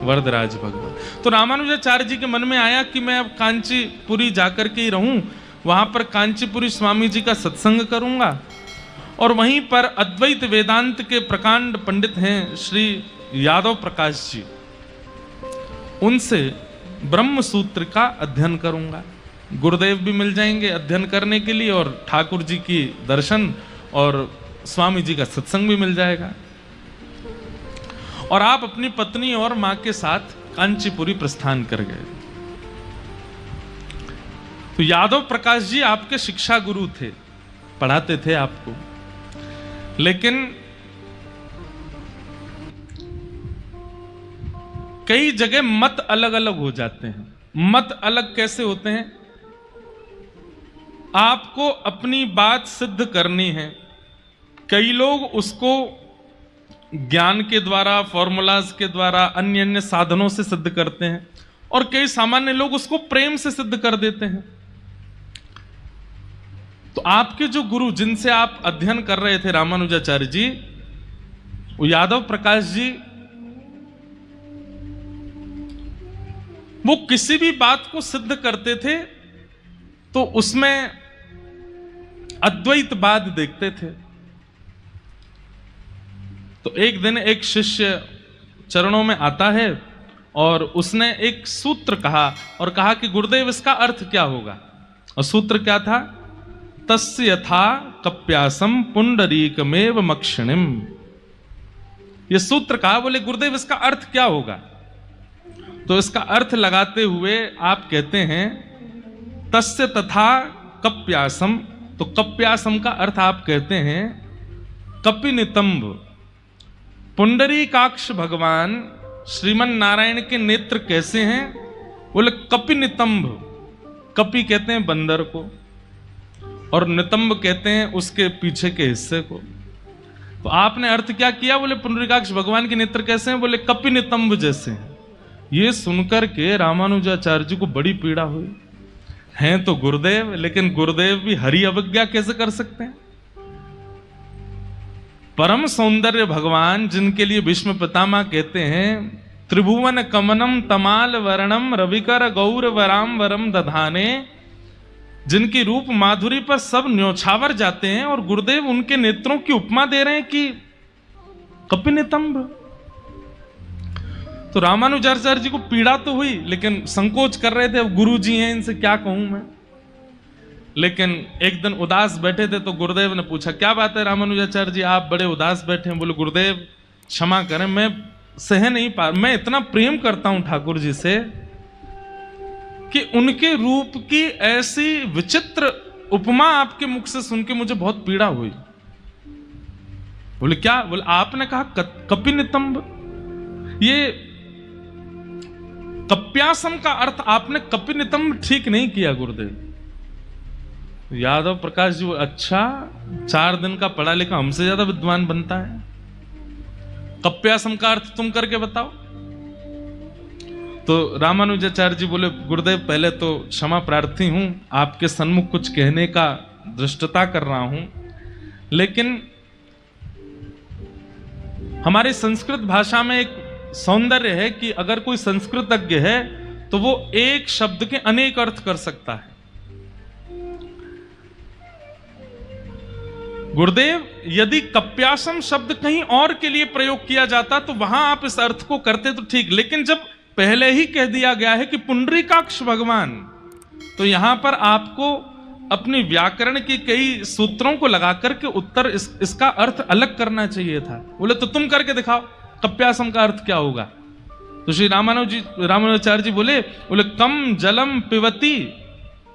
वरदराज भगवान। तो रामानुजाचार्य जी के मन में आया कि मैं अब कांचीपुरी जाकर के ही रहूं, वहां पर कांचीपुरी स्वामी जी का सत्संग करूंगा और वहीं पर अद्वैत वेदांत के प्रकांड पंडित हैं श्री यादव प्रकाश जी, उनसे ब्रह्म सूत्र का अध्ययन करूंगा। गुरुदेव भी मिल जाएंगे अध्ययन करने के लिए और ठाकुर जी की दर्शन और स्वामी जी का सत्संग भी मिल जाएगा। और आप अपनी पत्नी और मां के साथ कांचीपुरी प्रस्थान कर गए। तो यादव प्रकाश जी आपके शिक्षा गुरु थे, पढ़ाते थे आपको, लेकिन कई जगह मत अलग अलग हो जाते हैं। मत अलग कैसे होते हैं? आपको अपनी बात सिद्ध करनी है, कई लोग उसको ज्ञान के द्वारा, फॉर्मूलाज के द्वारा, अन्य अन्य साधनों से सिद्ध करते हैं और कई सामान्य लोग उसको प्रेम से सिद्ध कर देते हैं। तो आपके जो गुरु जिनसे आप अध्ययन कर रहे थे रामानुजाचार्य जी, वो यादव प्रकाश जी, वो किसी भी बात को सिद्ध करते थे तो उसमें अद्वैतवाद देखते थे। तो एक दिन एक शिष्य चरणों में आता है और उसने एक सूत्र कहा और कहा कि गुरुदेव इसका अर्थ क्या होगा? और सूत्र क्या था? तस्य यथा कप्यासम पुंडरीकमेव मक्षिणिम। ये सूत्र कहा, बोले गुरुदेव इसका अर्थ क्या होगा? तो इसका अर्थ लगाते हुए आप कहते हैं तस्य तथा कप्यासम। तो कप्यासम का अर्थ आप कहते हैं कपिनितंब। पुंडरीकाक्ष भगवान श्रीमन नारायण के नेत्र कैसे हैं? बोले कपिनितंब। कपि कहते हैं बंदर को और नितंब कहते हैं उसके पीछे के हिस्से को। तो आपने अर्थ क्या किया? बोले पुंडरीकाक्ष भगवान के नेत्र कैसे हैं? बोले कपिनितंब जैसे हैं। ये सुनकर के रामानुजाचार्य जी को बड़ी पीड़ा हुई। हैं तो गुरुदेव, लेकिन गुरुदेव भी हरि अवज्ञा कैसे कर सकते हैं? परम सौंदर्य भगवान जिनके लिए भीष्म पितामह कहते हैं त्रिभुवन कमनम तमाल वर्णम रविकर गौर वराम वरम दधाने, जिनकी रूप माधुरी पर सब न्योछावर जाते हैं, और गुरुदेव उनके नेत्रों की उपमा दे रहे हैं कि कपिनितंब। तो रामानुजाचार्य जी को पीड़ा तो हुई, लेकिन संकोच कर रहे थे, अब गुरु जी हैं इनसे क्या कहूं मैं। लेकिन एक दिन उदास बैठे थे तो गुरुदेव ने पूछा क्या बात है रामानुजाचार्य जी, आप बड़े उदास बैठे हैं? बोले गुरुदेव क्षमा करें, मैं सह नहीं पा, मैं इतना प्रेम करता हूं ठाकुर जी से कि उनके रूप की ऐसी विचित्र उपमा आपके मुख से सुन के मुझे बहुत पीड़ा हुई। बोले क्या? बोले आपने कहा कपिनितंब। ये कप्यासम का अर्थ आपने कपिनितंब ठीक नहीं किया गुरुदेव। यादव प्रकाश जी, अच्छा 4 दिन का पढ़ा लिखा हमसे ज्यादा विद्वान बनता है, कप्यासम का अर्थ तुम करके बताओ। तो रामानुजाचार्य जी बोले गुरुदेव पहले तो क्षमा प्रार्थी हूं, आपके सन्मुख कुछ कहने का धृष्टता कर रहा हूं, लेकिन हमारी संस्कृत भाषा में एक सौंदर्य है कि अगर कोई संस्कृतज्ञ है तो वो एक शब्द के अनेक अर्थ कर सकता है। गुरुदेव यदि कप्यासम शब्द कहीं और के लिए प्रयोग किया जाता तो वहां आप इस अर्थ को करते तो ठीक, लेकिन जब पहले ही कह दिया गया है कि पुंडरीकाक्ष भगवान, तो यहां पर आपको अपनी व्याकरण की कई सूत्रों को लगा करके उत्तर इसका अर्थ अलग करना चाहिए था। बोले तो तुम करके दिखाओ कप्यासम का अर्थ क्या होगा। तो श्री रामानुजाचार्य जी बोले कम जलम पिबती,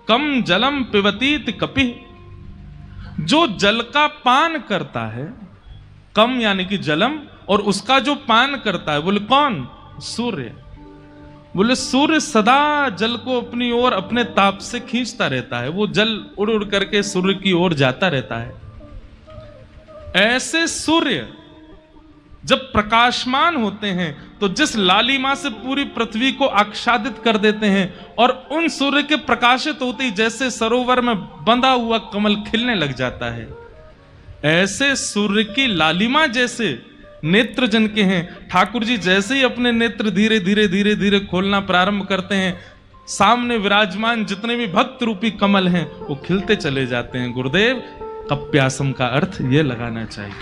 कम जलम पिबती कपि। जो जल का पान करता है, कम यानी कि जलम, और उसका जो पान करता है, बोले कौन? सूर्य। बोले सूर्य सदा जल को अपनी ओर अपने ताप से खींचता रहता है, वो जल उड़ उड़ करके सूर्य की ओर जाता रहता है। ऐसे सूर्य जब प्रकाशमान होते हैं तो जिस लालिमा से पूरी पृथ्वी को आच्छादित कर देते हैं, और उन सूर्य के प्रकाशित होते ही जैसे सरोवर में बंधा हुआ कमल खिलने लग जाता है, ऐसे सूर्य की लालिमा जैसे नेत्र जन के हैं। ठाकुर जी जैसे ही अपने नेत्र धीरे धीरे धीरे धीरे खोलना प्रारंभ करते हैं, सामने विराजमान जितने भी भक्त रूपी कमल हैं वो खिलते चले जाते हैं। गुरुदेव, कप्यासम का अर्थ ये लगाना चाहिए।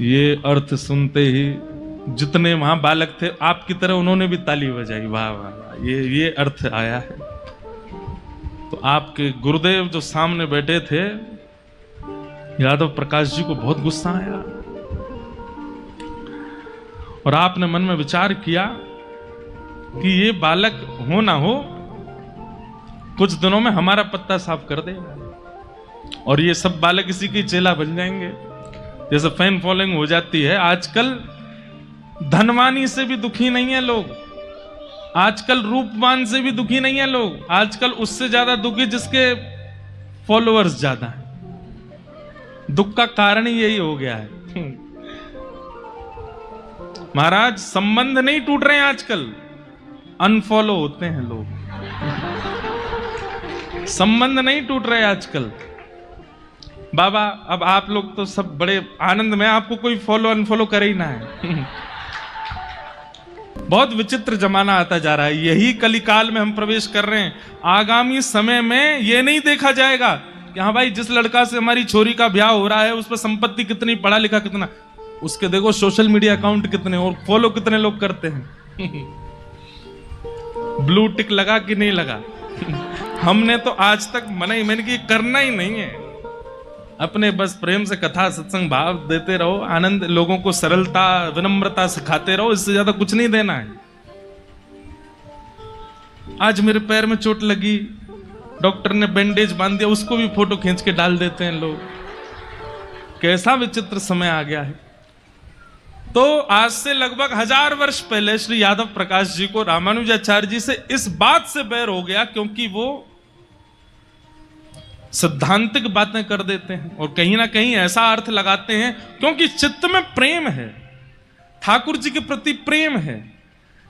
ये अर्थ सुनते ही जितने वहां बालक थे आपकी तरह उन्होंने भी ताली बजाई, वाह वाह वाह, ये अर्थ आया है। तो आपके गुरुदेव जो सामने बैठे थे, यादव प्रकाश जी को बहुत गुस्सा आया और आपने मन में विचार किया कि ये बालक हो ना हो कुछ दिनों में हमारा पत्ता साफ कर देगा और ये सब बालक इसी की चेला बन जाएंगे। जैसे फैन फॉलोइंग हो जाती है आजकल, धनवानी से भी दुखी नहीं है लोग, आजकल रूपवान से भी दुखी नहीं है लोग, आजकल उससे ज्यादा दुखी जिसके फॉलोअर्स ज्यादा हैं। दुख का कारण ही यही हो गया है। महाराज, संबंध नहीं टूट रहे हैं आजकल, अनफॉलो होते हैं लोग। संबंध नहीं टूट रहे आजकल। बाबा, अब आप लोग तो सब बड़े आनंद में, आपको कोई फॉलो अनफॉलो करे ही ना है। बहुत विचित्र जमाना आता जा रहा है। यही कलिकाल में हम प्रवेश कर रहे हैं। आगामी समय में यह नहीं देखा जाएगा कि हाँ भाई, जिस लड़का से हमारी छोरी का ब्याह हो रहा है उस पर संपत्ति कितनी, पढ़ा लिखा कितना, उसके देखो सोशल मीडिया अकाउंट कितने और फॉलो कितने लोग करते हैं। ब्लू टिक लगा कि नहीं लगा। हमने तो आज तक मैंने कि करना ही नहीं है। अपने बस प्रेम से कथा सत्संग भाव देते रहो, आनंद, लोगों को सरलता विनम्रता सिखाते रहो, इससे ज्यादा कुछ नहीं देना है। आज मेरे पैर में चोट लगी, डॉक्टर ने बैंडेज बांध दिया, उसको भी फोटो खींच के डाल देते हैं लोग। कैसा विचित्र समय आ गया है। तो आज से लगभग 1000 वर्ष पहले श्री यादव प्रकाश जी को रामानुजाचार्य जी से इस बात से बैर हो गया क्योंकि वो सिद्धांतिक बातें कर देते हैं और कहीं ना कहीं ऐसा अर्थ लगाते हैं क्योंकि चित्त में प्रेम है, ठाकुर जी के प्रति प्रेम है,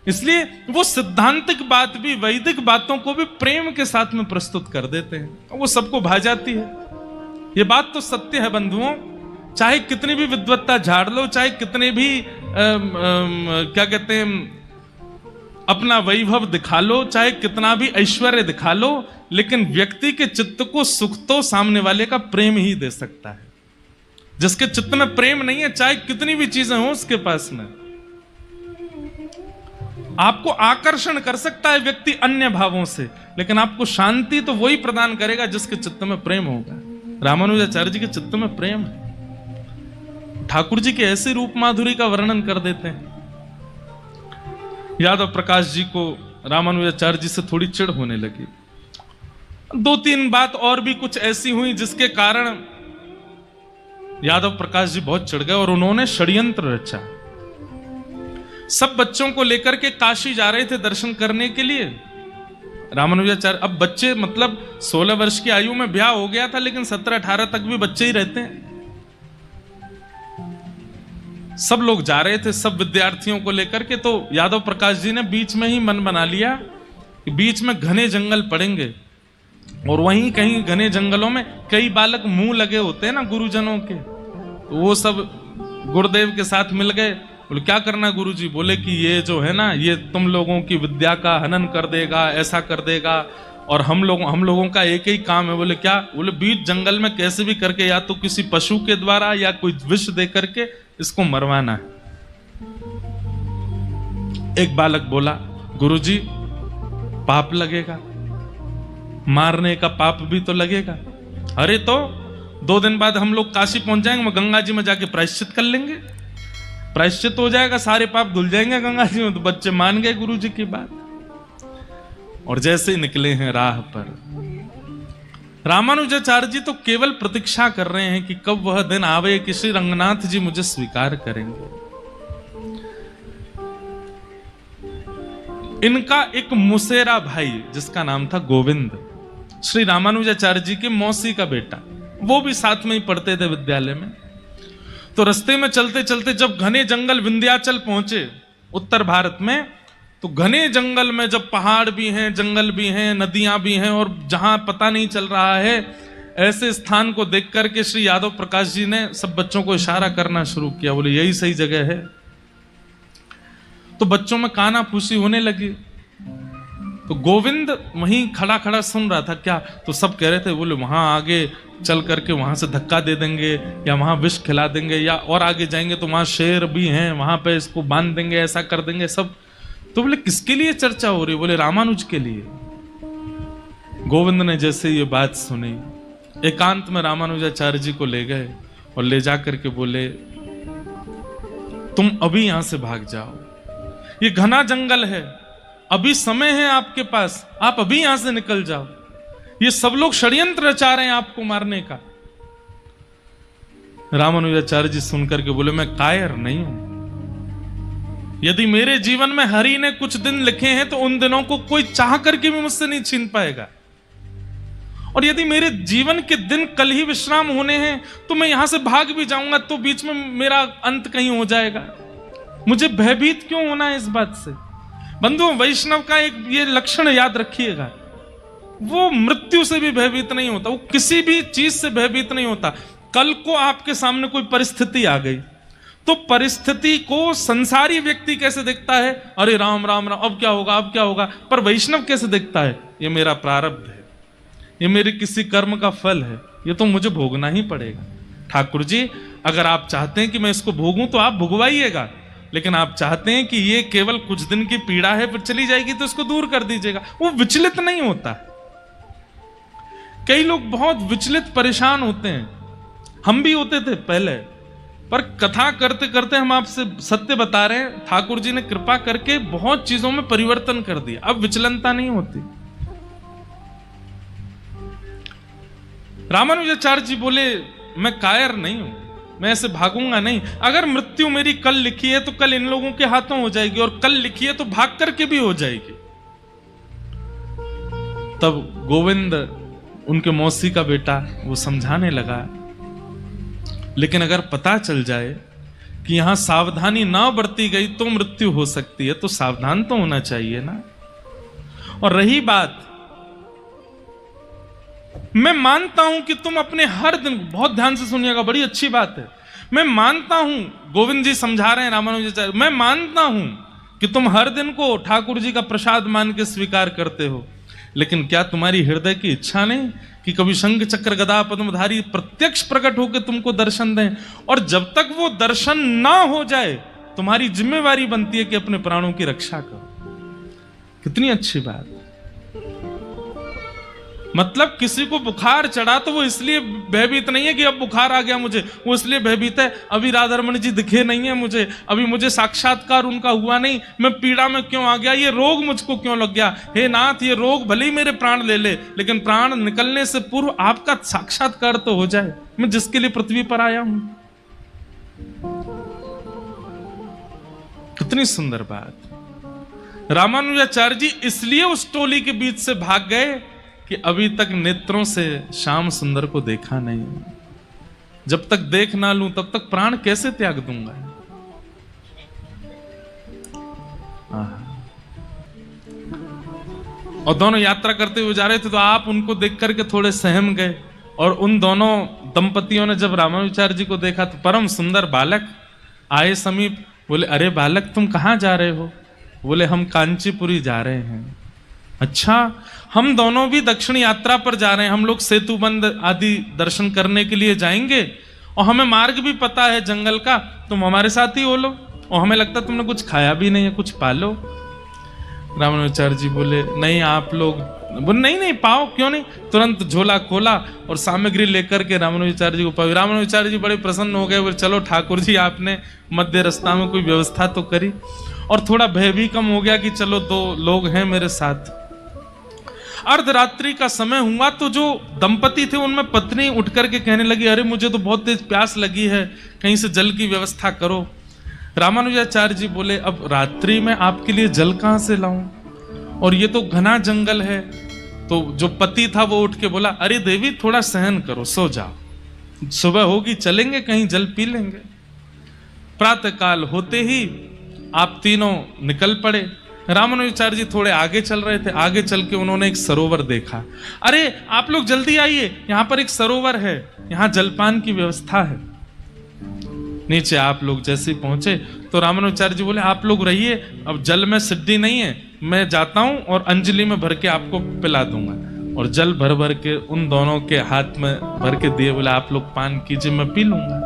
इसलिए वो सिद्धांतिक बात भी, वैदिक बातों को भी प्रेम के साथ में प्रस्तुत कर देते हैं। वो सबको भा जाती है। ये बात तो सत्य है बंधुओं। चाहे कितनी भी विद्वत्ता झाड़ लो, चाहे कितने भी क्या कहते हैं अपना वैभव दिखा लो, चाहे कितना भी ऐश्वर्य दिखा लो, लेकिन व्यक्ति के चित्त को सुख तो सामने वाले का प्रेम ही दे सकता है। जिसके चित्त में प्रेम नहीं है, चाहे कितनी भी चीजें हो उसके पास में, आपको आकर्षण कर सकता है व्यक्ति अन्य भावों से, लेकिन आपको शांति तो वही प्रदान करेगा जिसके चित्त में प्रेम होगा। रामानुजाचार्य जी के चित्त में प्रेम है। ठाकुर जी के ऐसे रूप माधुरी का वर्णन कर देते हैं। यादव प्रकाश जी को रामानुजाचार्य जी से थोड़ी चिढ़ होने लगी। 2-3 बात और भी कुछ ऐसी हुई जिसके कारण यादव प्रकाश जी बहुत चिढ़ गए और उन्होंने षड्यंत्र रचा। सब बच्चों को लेकर के काशी जा रहे थे दर्शन करने के लिए। रामानुजाचार्य, अब बच्चे मतलब 16 वर्ष की आयु में ब्याह हो गया था, लेकिन 17-18 तक भी बच्चे ही रहते हैं। सब लोग जा रहे थे, सब विद्यार्थियों को लेकर के। तो यादव प्रकाश जी ने बीच में ही मन बना लिया कि बीच में घने जंगल पड़ेंगे और वहीं कहीं घने जंगलों में कई बालक मुंह लगे होते हैं ना गुरुजनों के, तो वो सब गुरुदेव के साथ मिल गए। बोले क्या करना गुरुजी? बोले कि ये जो है ना, ये तुम लोगों की विद्या का हनन कर देगा, ऐसा कर देगा, और हम लोगों का एक ही काम है। बोले क्या? बोले बीच जंगल में कैसे भी करके, या तो किसी पशु के द्वारा या कोई विष दे करके इसको मरवाना है। एक बालक बोला गुरुजी पाप लगेगा, मारने का पाप भी तो लगेगा। अरे तो 2 दिन बाद हम लोग काशी पहुंच जाएंगे, मैं गंगा जी में जाके प्रायश्चित कर लेंगे, प्रायश्चित हो जाएगा, सारे पाप धुल जाएंगे गंगा जी में। तो बच्चे मान गए गुरुजी की बात और जैसे ही निकले हैं राह पर, रामानुजाचार्य जी तो केवल प्रतीक्षा कर रहे हैं कि कब वह दिन आवे कि श्री रंगनाथ जी मुझे स्वीकार करेंगे। इनका एक मुसेरा भाई जिसका नाम था गोविंद, श्री रामानुजाचार्य जी के मौसी का बेटा, वो भी साथ में ही पढ़ते थे विद्यालय में। तो रास्ते में चलते चलते जब घने जंगल विंध्याचल पहुंचे उत्तर भारत में, तो घने जंगल में जब पहाड़ भी हैं, जंगल भी हैं, नदियां भी हैं, और जहां पता नहीं चल रहा है ऐसे स्थान को देख करके श्री यादव प्रकाश जी ने सब बच्चों को इशारा करना शुरू किया, बोले यही सही जगह है। तो बच्चों में काना फूसी होने लगी। तो गोविंद वहीं खड़ा खड़ा सुन रहा था। क्या? तो सब कह रहे थे, बोले वहां आगे चल करके वहां से धक्का दे देंगे, या वहां विष खिला देंगे, या और आगे जाएंगे तो वहां शेर भी हैं, वहां पे इसको बांध देंगे, ऐसा कर देंगे सब। तो बोले किसके लिए चर्चा हो रही? बोले रामानुज के लिए। गोविंद ने जैसे ये बात सुनी, एकांत में रामानुजाचार्य जी को ले गए और ले जा करके बोले तुम अभी यहां से भाग जाओ, ये घना जंगल है, अभी समय है आपके पास, आप अभी यहां से निकल जाओ, ये सब लोग षड्यंत्र रचा रहे हैं आपको मारने का। रामानुजाचार्य जी सुनकर के बोले मैं कायर नहीं हूं। यदि मेरे जीवन में हरि ने कुछ दिन लिखे हैं तो उन दिनों को कोई चाह करके भी मुझसे नहीं छीन पाएगा। और यदि मेरे जीवन के दिन कल ही विश्राम होने हैं तो मैं यहां से भाग भी जाऊंगा तो बीच में मेरा अंत कहीं हो जाएगा। मुझे भयभीत क्यों होना है इस बात से? बंधुओं, वैष्णव का एक ये लक्षण याद रखिएगा, वो मृत्यु से भी भयभीत नहीं होता, वो किसी भी चीज से भयभीत नहीं होता। कल को आपके सामने कोई परिस्थिति आ गई तो परिस्थिति को संसारी व्यक्ति कैसे देखता है? अरे राम राम राम, अब क्या होगा, अब क्या होगा। पर वैष्णव कैसे देखता है? ये मेरा प्रारब्ध है, ये मेरे किसी कर्म का फल है, ये तो मुझे भोगना ही पड़ेगा। ठाकुर जी, अगर आप चाहते हैं कि मैं इसको भोगूं तो आप भुगवाइएगा, लेकिन आप चाहते हैं कि ये केवल कुछ दिन की पीड़ा है फिर चली जाएगी तो इसको दूर कर दीजिएगा। वो विचलित नहीं होता। कई लोग बहुत विचलित परेशान होते हैं, हम भी होते थे पहले, पर कथा करते करते हम आपसे सत्य बता रहे हैं, ठाकुर जी ने कृपा करके बहुत चीजों में परिवर्तन कर दिया। अब विचलनता नहीं होती। रामानुजाचार्य जी बोले मैं कायर नहीं हूं, मैं ऐसे भागूंगा नहीं। अगर मृत्यु मेरी कल लिखी है तो कल इन लोगों के हाथों हो जाएगी, और कल लिखी है तो भाग करके भी हो जाएगी। तब गोविंद, उनके मौसी का बेटा, वो समझाने लगा, लेकिन अगर पता चल जाए कि यहां सावधानी ना बरती गई तो मृत्यु हो सकती है, तो सावधान तो होना चाहिए ना। और रही बात, मैं मानता हूं कि तुम अपने हर दिन, बहुत ध्यान से सुनिएगा, बड़ी अच्छी बात है, मैं मानता हूं, गोविंद जी समझा रहे हैं रामानुजाचार्य, मैं मानता हूं कि तुम हर दिन को ठाकुर जी का प्रसाद मान के स्वीकार करते हो, लेकिन क्या तुम्हारी हृदय की इच्छा नहीं कि कभी शंख चक्र गदा पद्मधारी प्रत्यक्ष प्रकट होकर तुमको दर्शन दें? और जब तक वो दर्शन ना हो जाए तुम्हारी जिम्मेवारी बनती है कि अपने प्राणों की रक्षा करो। कितनी अच्छी बात। मतलब किसी को बुखार चढ़ा तो वो इसलिए भयभीत नहीं है कि अब बुखार आ गया मुझे, वो इसलिए भयभीत है अभी राधारमण जी दिखे नहीं है मुझे, अभी मुझे साक्षात्कार उनका हुआ नहीं, मैं पीड़ा में क्यों आ गया, ये रोग मुझको क्यों लग गया। हे नाथ, ये रोग भले ही मेरे प्राण ले ले, लेकिन प्राण निकलने से पूर्व आपका साक्षात्कार तो हो जाए, मैं जिसके लिए पृथ्वी पर आया हूं। कितनी सुंदर बात। रामानुजाचार्य जी इसलिए उस टोली के बीच से भाग गए कि अभी तक नेत्रों से श्याम सुंदर को देखा नहीं, जब तक देख ना लूं तब तक प्राण कैसे त्याग दूंगा। और दोनों यात्रा करते हुए जा रहे थे तो आप उनको देख करके थोड़े सहम गए, और उन दोनों दंपतियों ने जब रामानुजाचार्य जी को देखा तो परम सुंदर बालक आए समीप। बोले अरे बालक, तुम कहां जा रहे हो? बोले हम कांचीपुरी जा रहे हैं। अच्छा, हम दोनों भी दक्षिण यात्रा पर जा रहे हैं, हम लोग सेतुबंद आदि दर्शन करने के लिए जाएंगे, और हमें मार्ग भी पता है जंगल का, तुम हमारे साथ ही हो लो, और हमें लगता तुमने कुछ खाया भी नहीं है, कुछ पालो। रामानुजाचार्य जी बोले नहीं आप लोग, बोले नहीं नहीं पाओ, क्यों नहीं। तुरंत झोला खोला और सामग्री लेकर के रामानुजाचार्य जी को पाई। रामानुजाचार्य जी बड़े प्रसन्न हो गए, बोले चलो ठाकुर जी आपने मध्य रास्ता में कोई व्यवस्था तो करी, और थोड़ा भय भी कम हो गया कि चलो दो लोग हैं मेरे साथ। अर्धरात्रि का समय हुआ तो जो दंपति थे उनमें पत्नी उठ करके कहने लगी अरे मुझे तो बहुत तेज प्यास लगी है, कहीं से जल की व्यवस्था करो। रामानुजाचार्य जी बोले अब रात्रि में आपके लिए जल कहां से लाऊं, और ये तो घना जंगल है। तो जो पति था वो उठ के बोला अरे देवी थोड़ा सहन करो, सो जाओ, सुबह होगी चलेंगे कहीं जल पी लेंगे। प्रातः काल होते ही आप तीनों निकल पड़े। रामानुजाचार्य जी थोड़े आगे चल रहे थे। आगे चल के उन्होंने एक सरोवर देखा। अरे आप लोग जल्दी आइए, यहां पर एक सरोवर है, यहां जलपान की व्यवस्था है। नीचे आप लोग जैसे ही पहुंचे तो रामानुजाचार्य जी बोले आप लोग रहिए, अब जल में सिद्धि नहीं है, मैं जाता हूं और अंजलि में भर के आपको पिला दूंगा। और जल भर भर के उन दोनों के हाथ में भर के दिए, बोले आप लोग पान कीजिए, मैं पी लूंगा।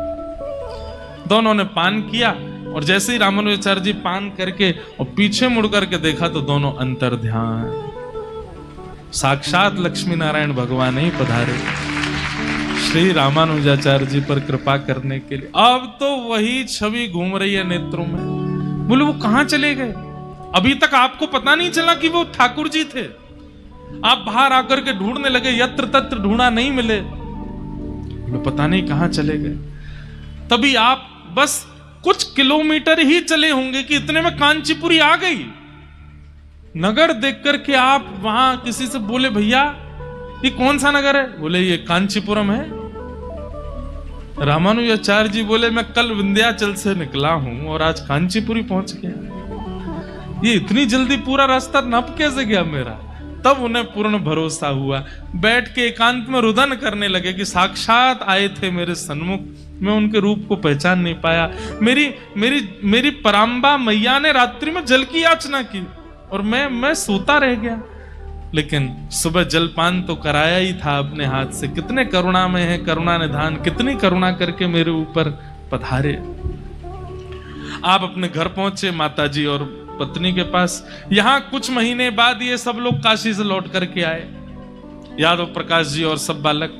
दोनों ने पान किया और जैसे ही रामानुजाचार्य जी पान करके और पीछे मुड़ करके देखा तो दोनों अंतर ध्यान, साक्षात लक्ष्मी नारायण भगवान ही पधारे श्री रामानुजाचार्य जी पर कृपा करने के लिए। अब तो वही छवि घूम रही है नेत्रों में। बोले वो कहां चले गए? अभी तक आपको पता नहीं चला कि वो ठाकुर जी थे। आप बाहर आकर के ढूंढने लगे, यत्र तत्र ढूंढा, नहीं मिले। पता नहीं कहां चले गए। तभी आप बस कुछ किलोमीटर ही चले होंगे कि इतने में कांचीपुरी आ गई। नगर देख करके आप वहां किसी से बोले भैया ये कौन सा नगर है? बोले ये कांचीपुरम है। रामानुजाचार्य जी बोले मैं कल विंध्याचल से निकला हूं और आज कांचीपुरी पहुंच गया। ये इतनी जल्दी पूरा रास्ता नप कैसे गया मेरा? तब उन्हें पूर्ण भरोसा हुआ। बैठ के एकांत में रुदन करने लगे कि साक्षात आए थे मेरे सन्मुख, मैं उनके रूप को पहचान नहीं पाया। मेरी पराम्बा मैया ने रात्रि में जल की याचना की और मैं सोता रह गया। लेकिन सुबह जलपान तो कराया ही था अपने हाथ से। कितने करुणा में है करुणा निधान, कितनी करुणा करके मेरे ऊपर पधारे। आप अपने घर पहुंचे माता जी और पत्नी के पास। यहां कुछ महीने बाद ये सब लोग काशी से लौट करके आए, यादव प्रकाश जी और सब बालक।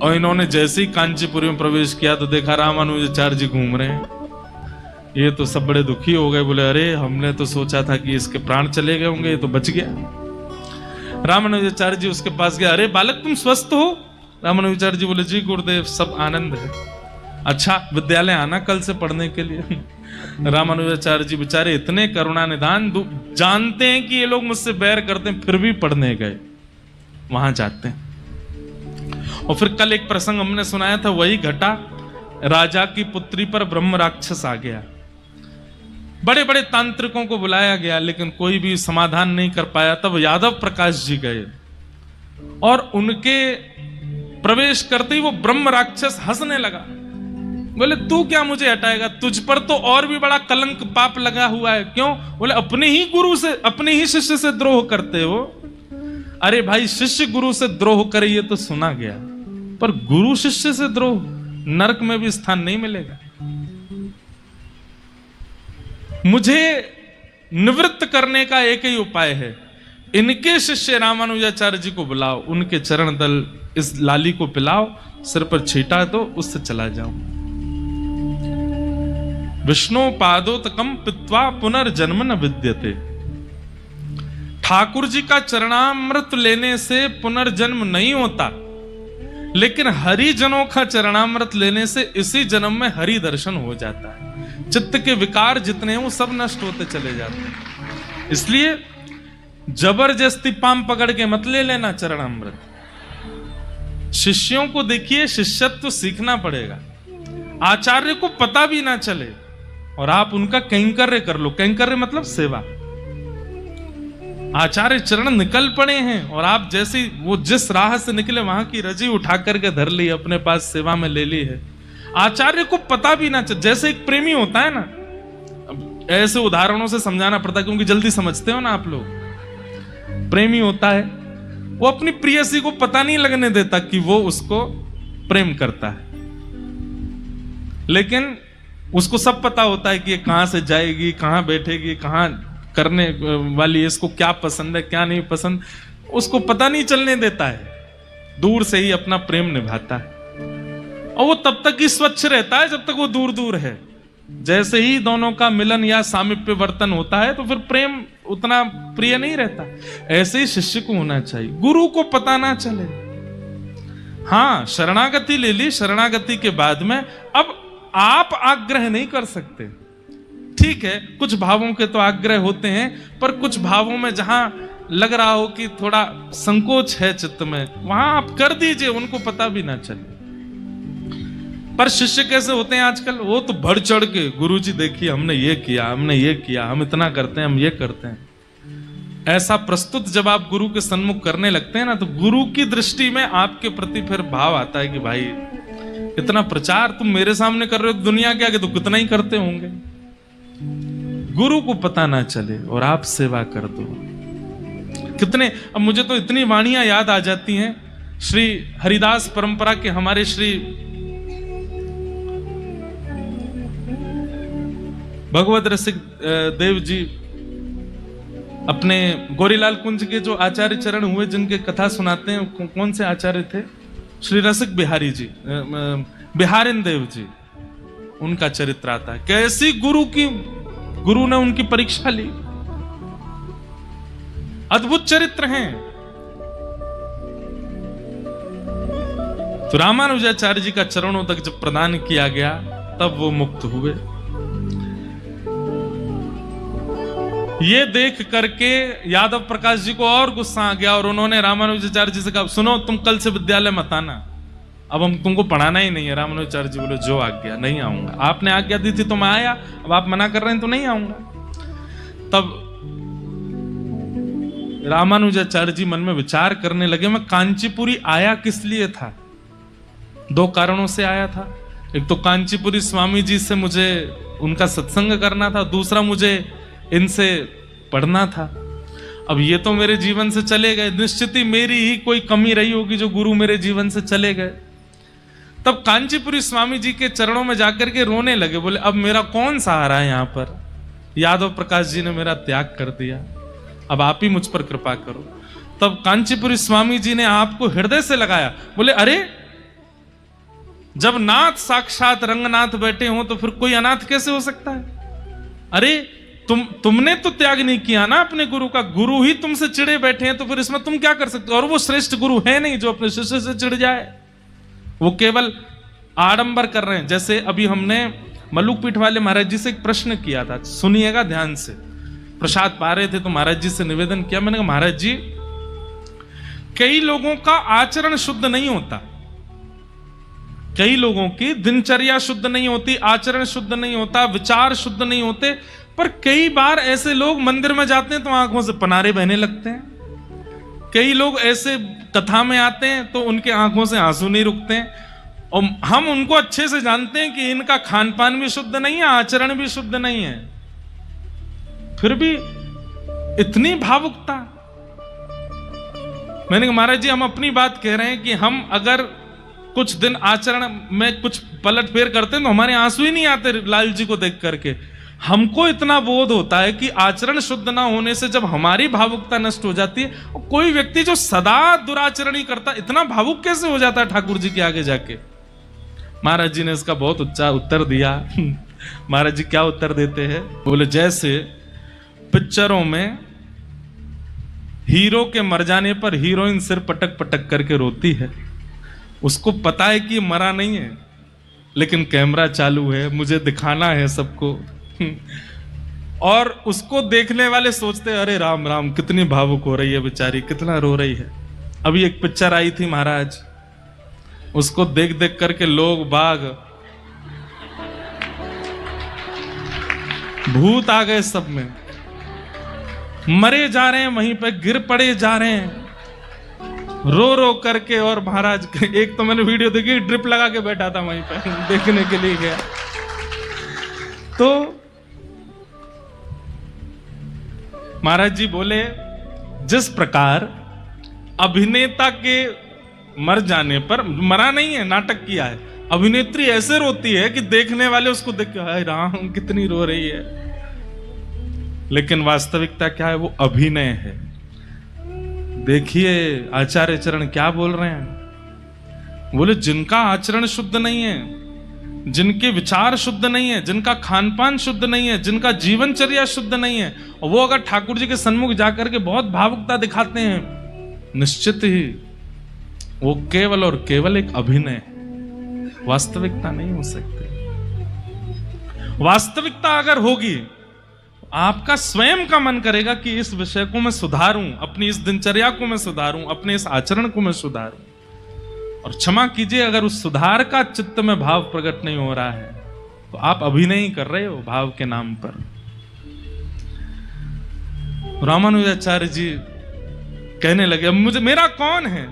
और इन्होंने जैसे ही कांचीपुरी में प्रवेश किया तो देखा रामानुजाचार्य जी घूम रहे हैं। ये तो सब बड़े दुखी हो गए। बोले अरे हमने तो सोचा था कि इसके प्राण चले गए होंगे, ये तो बच गया। रामानुजाचार्य जी उसके पास गया। अरे बालक तुम स्वस्थ हो? रामानुजाचार्य जी बोले जी गुरुदेव सब आनंद है। अच्छा विद्यालय आना कल से पढ़ने के लिए। रामानुजाचार्य जी बेचारे इतने करुणा निधान, जानते हैं कि ये लोग मुझसे बैर करते हैं, फिर भी पढ़ने गए, वहां जाते हैं। और फिर कल एक प्रसंग हमने सुनाया था, वही घटा। राजा की पुत्री पर ब्रह्म राक्षस आ गया। बड़े बड़े तांत्रिकों को बुलाया गया लेकिन कोई भी समाधान नहीं कर पाया। तब यादव प्रकाश जी गए और उनके प्रवेश करते ही वो ब्रह्म राक्षस हंसने लगा। बोले तू क्या मुझे हटाएगा? तुझ पर तो और भी बड़ा कलंक पाप लगा हुआ है। क्यों? बोले अपने ही गुरु से, अपने ही शिष्य से द्रोह करते हो। अरे भाई शिष्य गुरु से द्रोह करे ये तो सुना गया, पर गुरु शिष्य से द्रोह नरक में भी स्थान नहीं मिलेगा। मुझे निवृत्त करने का एक ही उपाय है, इनके शिष्य रामानुजाचार्य जी को बुलाओ, उनके चरण दल इस लाली को पिलाओ, सिर पर छीटा दो, उससे चला जाओ। विष्णु पादोतकम पित्वा पुनर्जन्म न विद्यते। ठाकुर जी का चरणामृत लेने से पुनर्जन्म नहीं होता, लेकिन हरिजनों का चरणामृत लेने से इसी जन्म में हरि दर्शन हो जाता है। चित्त के विकार जितने हैं वो सब नष्ट होते चले जाते हैं। इसलिए जबरदस्ती पाम पकड़ के मत ले लेना चरणामृत। शिष्यों को देखिए, शिष्यत्व सीखना पड़ेगा। आचार्य को पता भी ना चले और आप उनका कैंकर्य कर लो। कैंकर्य मतलब सेवा। आचार्य चरण निकल पड़े हैं और आप जैसे वो जिस राह से निकले वहां की रजी उठा करके धर ली, अपने पास सेवा में ले ली है। आचार्य को पता भी ना चले। जैसे एक प्रेमी होता है ना, ऐसे उदाहरणों से समझाना पड़ता है क्योंकि जल्दी समझते हो ना आप लोग। प्रेमी होता है, वो अपनी प्रेयसी को पता नहीं लगने देता कि वो उसको प्रेम करता है, लेकिन उसको सब पता होता है कि ये कहां से जाएगी, कहां बैठेगी, कहां करने वाली है, इसको क्या पसंद है क्या नहीं पसंद, उसको पता नहीं चलने देता है। दूर से ही अपना प्रेम निभाता है और वो तब तक ही स्वच्छ रहता है जब तक वो दूर दूर है। जैसे ही दोनों का मिलन या सामीप्य वर्तन होता है तो फिर प्रेम उतना प्रिय नहीं रहता। ऐसे ही शिष्य को होना चाहिए, गुरु को पता ना चले। हाँ शरणागति ले ली, शरणागति के बाद में अब आप आग्रह नहीं कर सकते। ठीक है कुछ भावों के तो आग्रह होते हैं, पर कुछ भावों में जहां लग रहा हो कि थोड़ा संकोच है चित्त में, वहां आप कर दीजिए, उनको पता भी ना चले। पर शिष्य कैसे होते हैं आजकल? वो तो बढ़ चढ़ के, गुरुजी देखिए हमने ये किया, हमने ये किया, हम इतना करते हैं, हम ये करते हैं। ऐसा प्रस्तुत जब आप गुरु के सन्मुख करने लगते हैं ना, तो गुरु की दृष्टि में आपके प्रति फिर भाव आता है कि भाई इतना प्रचार तुम मेरे सामने कर रहे हो, दुनिया के आगे तो कितना ही करते होंगे। गुरु को पता ना चले और आप सेवा कर दो। कितने, अब मुझे तो इतनी वाणियां याद आ जाती हैं। श्री हरिदास परंपरा के हमारे श्री भगवत रसिक देव जी अपने गौरीलाल कुंज के जो आचार्य चरण हुए, जिनके कथा सुनाते हैं, कौन से आचार्य थे? श्री रसिक बिहारी जी, बिहारिन देव जी, उनका चरित्र आता है। कैसी गुरु ने उनकी परीक्षा ली, अद्भुत चरित्र हैं। तो रामानुजाचार्य जी का चरणों तक जब प्रदान किया गया, तब वो मुक्त हुए। ये देख करके यादव प्रकाश जी को और गुस्सा आ गया और उन्होंने रामानुजाचार्य जी से कहा, सुनो तुम कल से विद्यालय मत आना, अब हम तुमको पढ़ाना ही नहीं है। रामानुजाचार्य जी बोले, जो आज्ञा, नहीं आऊंगा। आपने आज्ञा दी थी तो मैं आया, अब आप मना कर रहे हैं तो नहीं आऊंगा। तब रामानुजाचार्य जी मन में विचार करने लगे, मैं कांचीपुरी आया किस लिए था? दो कारणों से आया था। एक तो कांचीपुरी स्वामी जी से मुझे उनका सत्संग करना था, दूसरा मुझे इनसे पढ़ना था। अब ये तो मेरे जीवन से चले गए, निश्चित ही मेरी ही कोई कमी रही होगी जो गुरु मेरे जीवन से चले गए। तब कांचीपुरी स्वामी जी के चरणों में जाकर के रोने लगे, बोले अब मेरा कौन सहारा है यहाँ पर? यादव प्रकाश जी ने मेरा त्याग कर दिया, अब आप ही मुझ पर कृपा करो। तब कांचीपुरी स्वामी जी ने आपको हृदय से लगाया, बोले अरे जब नाथ साक्षात रंगनाथ बैठे हो तो फिर कोई अनाथ कैसे हो सकता है? अरे तुमने तो त्याग नहीं किया ना अपने गुरु का, गुरु ही तुमसे चिढ़े बैठे हैं, तो फिर इसमें तुम क्या कर सकते हो? और वो श्रेष्ठ गुरु है नहीं जो अपने शिष्य से चिढ़ जाए, वो केवल आडंबर कर रहे हैं। जैसे अभी हमने मल्लुक पीठ वाले महाराज जी से एक प्रश्न किया था, सुनिएगा ध्यान से। प्रसाद पा रहे थे तो महाराज जी से निवेदन किया, मैंने कहा महाराज जी, कई लोगों का आचरण शुद्ध नहीं होता, कई लोगों की दिनचर्या शुद्ध नहीं होती, आचरण शुद्ध नहीं होता, विचार शुद्ध नहीं होते, पर कई बार ऐसे लोग मंदिर में जाते हैं तो आंखों से पनारे बहने लगते हैं। कई लोग ऐसे कथा में आते हैं तो उनके आंखों से आंसू नहीं रुकते हैं, और हम उनको अच्छे से जानते हैं कि इनका खान पान भी शुद्ध नहीं है, आचरण भी शुद्ध नहीं है, फिर भी इतनी भावुकता। मैंने कहा महाराज जी, हम अपनी बात कह रहे हैं कि हम अगर कुछ दिन आचरण में कुछ पलट फेर करते हैं तो हमारे आंसू ही नहीं आते लाल जी को देख करके। हमको इतना बोध होता है कि आचरण शुद्ध ना होने से जब हमारी भावुकता नष्ट हो जाती है, और कोई व्यक्ति जो सदा दुराचरण ही करता, इतना भावुक कैसे हो जाता है ठाकुर जी के आगे जाके? महाराज जी ने इसका बहुत अच्छा उत्तर दिया। महाराज जी क्या उत्तर देते हैं? बोले जैसे पिक्चरों में हीरो के मर जाने पर हीरोइन सिर पटक पटक करके रोती है, उसको पता है कि मरा नहीं है, लेकिन कैमरा चालू है, मुझे दिखाना है सबको, और उसको देखने वाले सोचते हैं अरे राम राम कितनी भावुक हो रही है बेचारी, कितना रो रही है। अभी एक पिक्चर आई थी महाराज, उसको देख देख करके लोग बाग भूत आ गए, सब में मरे जा रहे हैं, वहीं पे गिर पड़े जा रहे हैं रो रो करके। और महाराज, एक तो मैंने वीडियो देखी, ड्रिप लगा के बैठा था वहीं पे देखने के लिए गया, तो महाराज जी बोले जिस प्रकार अभिनेता के मर जाने पर, मरा नहीं है, नाटक किया है, अभिनेत्री ऐसे रोती है कि देखने वाले उसको देख के हाय राम कितनी रो रही है, लेकिन वास्तविकता क्या है? वो अभिनय है। देखिए आचार्य चरण क्या बोल रहे हैं, बोले जिनका आचरण शुद्ध नहीं है, जिनके विचार शुद्ध नहीं है, जिनका खान पान शुद्ध नहीं है, जिनका जीवनचर्या शुद्ध नहीं है, और वो अगर ठाकुर जी के सन्मुख जाकर के बहुत भावुकता दिखाते हैं, निश्चित ही वो केवल और केवल एक अभिनय है, वास्तविकता नहीं हो सकती। वास्तविकता अगर होगी, आपका स्वयं का मन करेगा कि इस विषय को मैं सुधारूं, अपनी इस दिनचर्या को मैं सुधारूं, अपने इस आचरण को मैं सुधारूं। और क्षमा कीजिए, अगर उस सुधार का चित्त में भाव प्रकट नहीं हो रहा है तो आप अभिनय ही कर रहे हो भाव के नाम पर। रामानुजाचार्य जी कहने लगे, अब मुझे मेरा कौन है?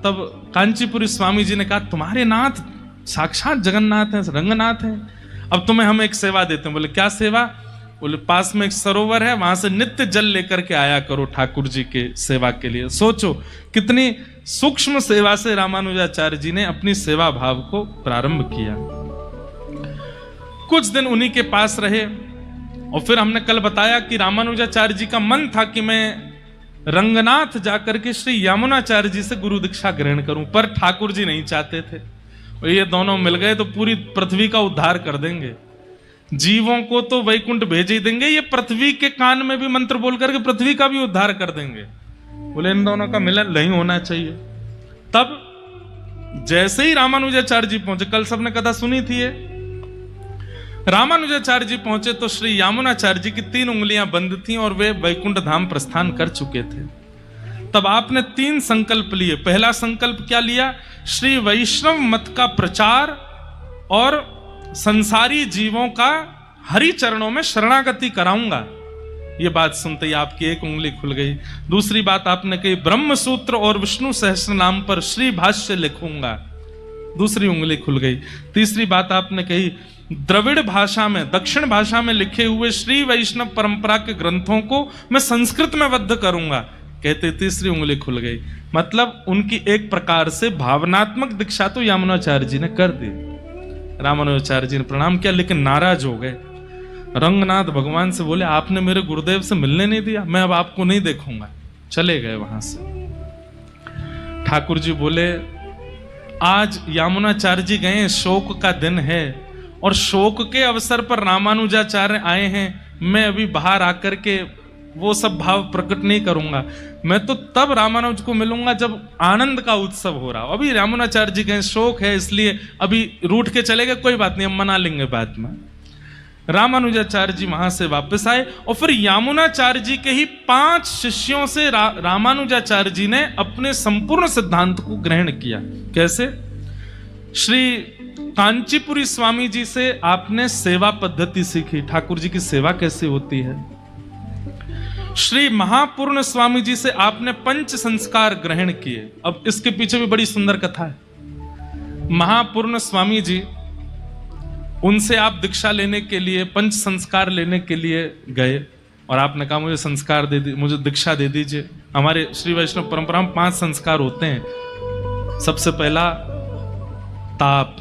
तब कांचीपुरी स्वामी जी ने कहा, तुम्हारे नाथ साक्षात जगन्नाथ हैं, रंगनाथ हैं, अब तुम्हें हम एक सेवा देते हैं। बोले क्या सेवा? बोले पास में एक सरोवर है, वहां से नित्य जल लेकर के आया करो ठाकुर जी के सेवा के लिए। सोचो कितनी सूक्ष्म सेवा से रामानुजाचार्य जी ने अपनी सेवा भाव को प्रारंभ किया। कुछ दिन उन्हीं के पास रहे और फिर हमने कल बताया कि रामानुजाचार्य जी का मन था कि मैं रंगनाथ जाकर के श्री यामुनाचार्य जी से गुरु दीक्षा ग्रहण करूं, पर ठाकुर जी नहीं चाहते थे। और ये दोनों मिल गए तो पूरी पृथ्वी का उद्धार कर देंगे, जीवों को तो वैकुंठ भेज ही देंगे, ये पृथ्वी के कान में भी मंत्र बोल करके पृथ्वी का भी उद्धार कर देंगे। बोले इन दोनों का मिलन नहीं होना चाहिए। तब जैसे ही रामानुजाचार्य जी पहुंचे, कल सबने कथा सुनी थी, ये रामानुजाचार्य जी पहुंचे तो श्री यामुनाचार्य जी की 3 उंगलियां बंद थीं और वे वैकुंठ धाम प्रस्थान कर चुके थे। तब आपने 3 संकल्प लिए। पहला संकल्प क्या लिया? श्री वैष्णव मत का प्रचार और संसारी जीवों का हरि चरणों में शरणागति कराऊंगा। ये बात सुनते ही आपकी एक उंगली खुल गई। दूसरी बात आपने कही, ब्रह्म सूत्र और विष्णु सहस्त्र नाम पर श्री भाष्य लिखूंगा, दूसरी उंगली खुल गई। तीसरी बात आपने कही, द्रविड़ भाषा में, दक्षिण भाषा में लिखे हुए श्री वैष्णव परंपरा के ग्रंथों को मैं संस्कृत में बद्ध करूंगा, कहते तीसरी उंगली खुल गई। मतलब उनकी एक प्रकार से भावनात्मक दीक्षा तो यामुनाचार्य जी ने कर दी। रामानुजाचार्य जी ने प्रणाम किया, लेकिन नाराज हो गए। रंगनाथ भगवान से बोले, आपने मेरे गुरुदेव से मिलने नहीं दिया, मैं अब आपको नहीं देखूंगा। चले गए वहां से। ठाकुर जी बोले, आज यामुनाचार्य जी गए, शोक का दिन है और शोक के अवसर पर रामानुजाचार्य आए हैं, मैं अभी बाहर आकर के वो सब भाव प्रकट नहीं करूंगा। मैं तो तब रामानुज को मिलूंगा जब आनंद का उत्सव हो रहा हो। अभी रामानुजाचार्य जी कहें शोक है, इसलिए अभी रूठ के चले गए, कोई बात नहीं, हम मना लेंगे बाद में। रामानुजाचार्य जी वहां से वापस आए और फिर यामुनाचार्य जी के ही 5 शिष्यों से रामानुजाचार्य जी ने अपने संपूर्ण सिद्धांत को ग्रहण किया। कैसे? श्री कांचीपुरी स्वामी जी से आपने सेवा पद्धति सीखी, ठाकुर जी की सेवा कैसे होती है। श्री महापूर्ण स्वामी जी से आपने पंच संस्कार ग्रहण किए। अब इसके पीछे भी बड़ी सुंदर कथा है। महापूर्ण स्वामी जी, उनसे आप दीक्षा लेने के लिए, पंच संस्कार लेने के लिए गए और आपने कहा मुझे संस्कार दे दी, मुझे दीक्षा दे दीजिए। हमारे श्री वैष्णव परंपरा में 5 संस्कार होते हैं। सबसे पहला ताप,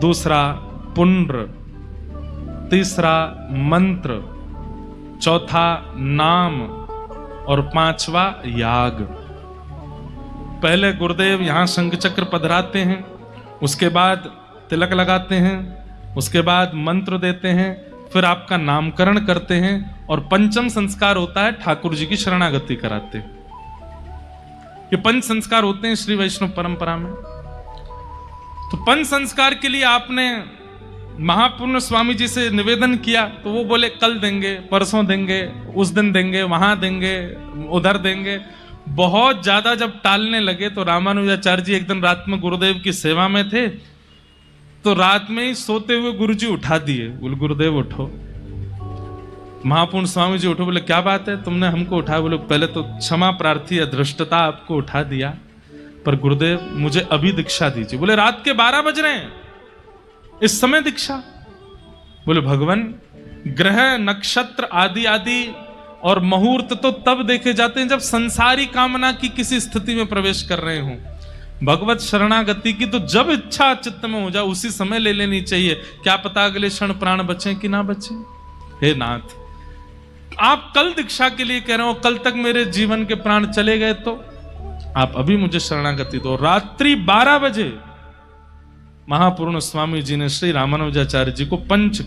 दूसरा पुण्र, तीसरा मंत्र, चौथा नाम और 5वां याग। पहले गुरुदेव यहां शंख चक्र पधराते हैं, उसके बाद तिलक लगाते हैं, उसके बाद मंत्र देते हैं, फिर आपका नामकरण करते हैं और पंचम संस्कार होता है ठाकुर जी की शरणागति कराते हैं। ये पंच संस्कार होते हैं श्री वैष्णव परंपरा में। तो पंच संस्कार के लिए आपने महापूर्ण स्वामी जी से निवेदन किया तो वो बोले कल देंगे, परसों देंगे, उस दिन देंगे, वहां देंगे, उधर देंगे। बहुत ज्यादा जब टालने लगे तो रामानुजाचार्य जी एक दिन रात में गुरुदेव की सेवा में थे, तो रात में ही सोते हुए गुरुजी उठा दिए। बोले गुरुदेव उठो। महापूर्ण स्वामी जी उठो। बोले क्या बात है, तुमने हमको उठाया? बोले पहले तो क्षमा प्रार्थी अधृष्टता आपको उठा दिया, पर गुरुदेव मुझे अभी दीक्षा दीजिए। बोले रात के 12 बज रहे हैं, इस समय दीक्षा? बोले भगवान, ग्रह नक्षत्र आदि आदि और मुहूर्त तो तब देखे जाते हैं जब संसारी कामना की किसी स्थिति में प्रवेश कर रहे हो। भगवत शरणागति की तो जब इच्छा चित्त में हो जाए उसी समय ले लेनी चाहिए। क्या पता अगले क्षण प्राण बचे कि ना बचे। हे नाथ, आप कल दीक्षा के लिए कह रहे हो, कल तक मेरे जीवन के प्राण चले गए तो आप अभी मुझे शरणागति दो। रात्रि 12 बजे महापूर्ण स्वामी जी ने श्री रामानुजाचार्य जी को पंच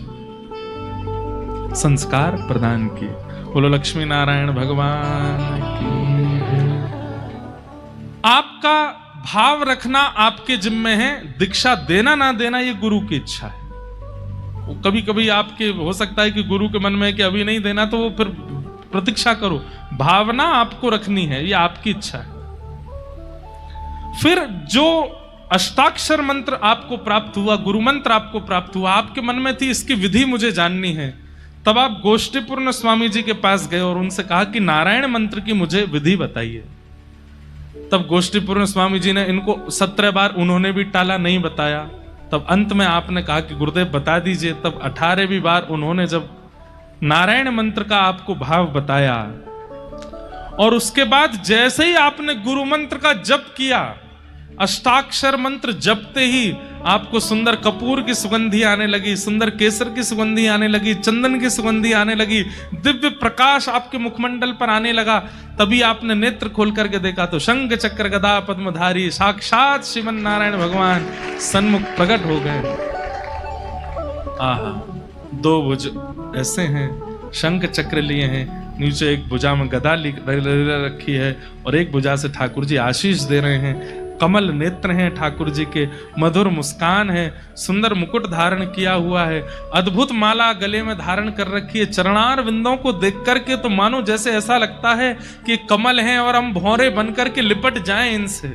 संस्कार प्रदान किए। बोलो लक्ष्मी नारायण भगवान की। आपका भाव रखना आपके जिम्मे है, दीक्षा देना ना देना ये गुरु की इच्छा है। कभी कभी आपके हो सकता है कि गुरु के मन में है कि अभी नहीं देना, तो वो फिर प्रतीक्षा करो। भावना आपको रखनी है, ये आपकी इच्छा है। फिर जो अष्टाक्षर मंत्र आपको प्राप्त हुआ, गुरु मंत्र आपको प्राप्त हुआ, आपके मन में थी इसकी विधि मुझे जाननी है, तब आप गोष्ठीपूर्ण स्वामी जी के पास गए और उनसे कहा कि नारायण मंत्र की मुझे विधि बताइए। तब गोष्ठीपूर्ण स्वामी जी ने इनको 17 बार उन्होंने भी टाला, नहीं बताया। तब अंत में आपने कहा कि गुरुदेव बता दीजिए। तब 18वीं बार उन्होंने जब नारायण मंत्र का आपको भाव बताया और उसके बाद जैसे ही आपने गुरु मंत्र का जप किया, अष्टाक्षर मंत्र जपते ही आपको सुंदर कपूर की सुगंधी आने लगी, सुंदर केसर की सुगंधी आने लगी, चंदन की सुगंधी आने लगी, दिव्य प्रकाश आपके मुखमंडल पर आने लगा। तभी आपने नेत्र खोल करके देखा तो शंख चक्र गदा पद्मधारी साक्षात श्रीमन नारायण भगवान सन्मुख प्रकट हो गए। आहा, 2 भुज ऐसे हैं, शंख चक्र लिए हैं, नीचे एक भुजा में गदा रखी है और एक भुजा से ठाकुर जी आशीष दे रहे हैं। कमल नेत्र हैं ठाकुर जी के, मधुर मुस्कान है, सुंदर मुकुट धारण किया हुआ है, अद्भुत माला गले में धारण कर रखी है। चरणार विंदों को देख करके तो मानो जैसे ऐसा लगता है कि कमल हैं और हम भौरे बन करके लिपट जाएं इनसे।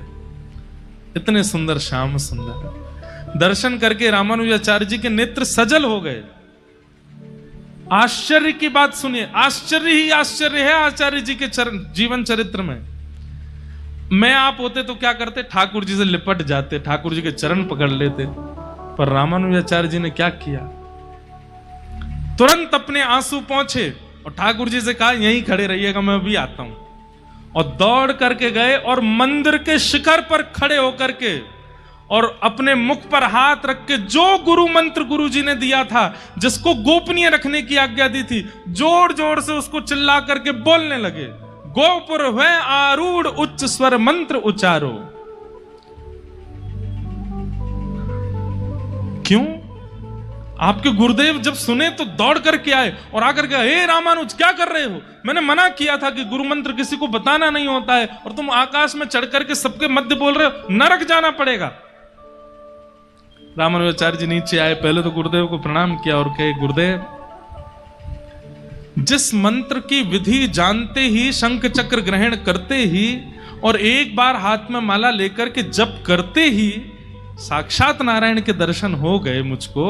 इतने सुंदर श्याम सुंदर। दर्शन करके रामानुजाचार्य जी के नेत्र सजल हो गए। आश्चर्य की बात सुनिए, आश्चर्य ही आश्चर्य है आचार्य जी के जीवन चरित्र में। मैं आप होते तो क्या करते, ठाकुर जी से लिपट जाते, ठाकुर जी के चरण पकड़ लेते। पर रामानुजाचार्य जी ने क्या किया, तुरंत अपने आंसू पहुंचे और ठाकुर जी से कहा यहीं खड़े रहिएगा, मैं अभी आता हूं। और दौड़ करके गए और मंदिर के शिखर पर खड़े होकर के और अपने मुख पर हाथ रख के जो गुरु मंत्र गुरु जी ने दिया था, जिसको गोपनीय रखने की आज्ञा दी थी, जोर जोर से उसको चिल्ला करके बोलने लगे, गोपुर है आरूढ़ उच्च स्वर मंत्र उच्चारो। क्यों? आपके गुरुदेव जब सुने तो दौड़ करके आए और आकर के, हे रामानुज क्या कर रहे हो, मैंने मना किया था कि गुरु मंत्र किसी को बताना नहीं होता है और तुम आकाश में चढ़ करके सबके मध्य बोल रहे हो, नरक जाना पड़ेगा। रामानुजाचार्य जी नीचे आए, पहले तो गुरुदेव को प्रणाम किया और कहे, गुरुदेव जिस मंत्र की विधि जानते ही, शंख चक्र ग्रहण करते ही और एक बार हाथ में माला लेकर के जप करते ही साक्षात नारायण के दर्शन हो गए मुझको,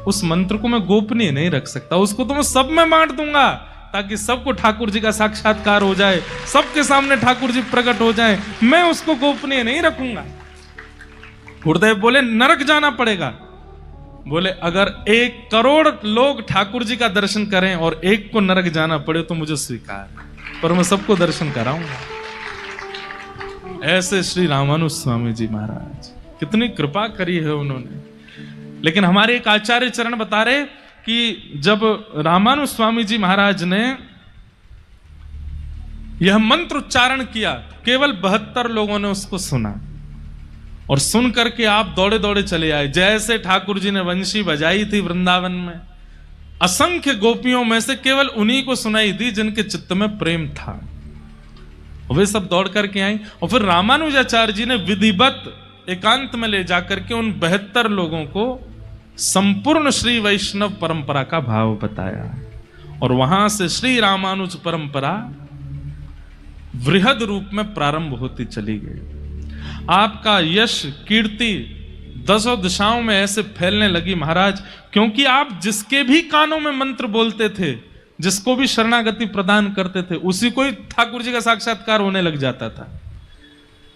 उस मंत्र को मैं गोपनीय नहीं रख सकता, उसको तो मैं सब में बांट दूंगा ताकि सबको ठाकुर जी का साक्षात्कार हो जाए, सबके सामने ठाकुर जी प्रकट हो जाए। मैं उसको गोपनीय नहीं रखूंगा। गुरुदेव बोले नरक जाना पड़ेगा। बोले अगर 1 करोड़ लोग ठाकुर जी का दर्शन करें और एक को नरक जाना पड़े तो मुझे स्वीकार है, पर मैं सबको दर्शन कराऊंगा। ऐसे श्री रामानुज स्वामी जी महाराज, कितनी कृपा करी है उन्होंने। लेकिन हमारे एक आचार्य चरण बता रहे कि जब रामानुज स्वामी जी महाराज ने यह मंत्र उच्चारण किया, केवल 72 लोगों ने उसको सुना और सुन करके आप दौड़े दौड़े चले आए। जैसे ठाकुर जी ने वंशी बजाई थी वृंदावन में, असंख्य गोपियों में से केवल उन्हीं को सुनाई दी जिनके चित्त में प्रेम था। वे सब दौड़ करके आई और फिर रामानुजाचार्य जी ने विधिवत एकांत में ले जाकर के उन 72 लोगों को संपूर्ण श्री वैष्णव परंपरा का भाव बताया और वहां से श्री रामानुज परंपरा वृहद रूप में प्रारंभ होती चली गई। आपका यश कीर्ति 10 दिशाओं में ऐसे फैलने लगी महाराज, क्योंकि आप जिसके भी कानों में मंत्र बोलते थे, जिसको भी शरणागति प्रदान करते थे, उसी को ही ठाकुर जी का साक्षात्कार होने लग जाता था।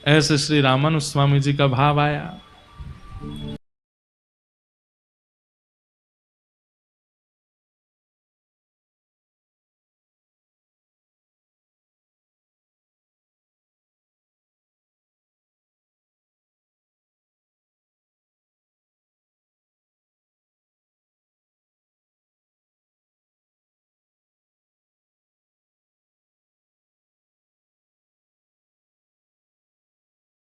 ऐसे श्री रामानुज स्वामी जी का भाव आया।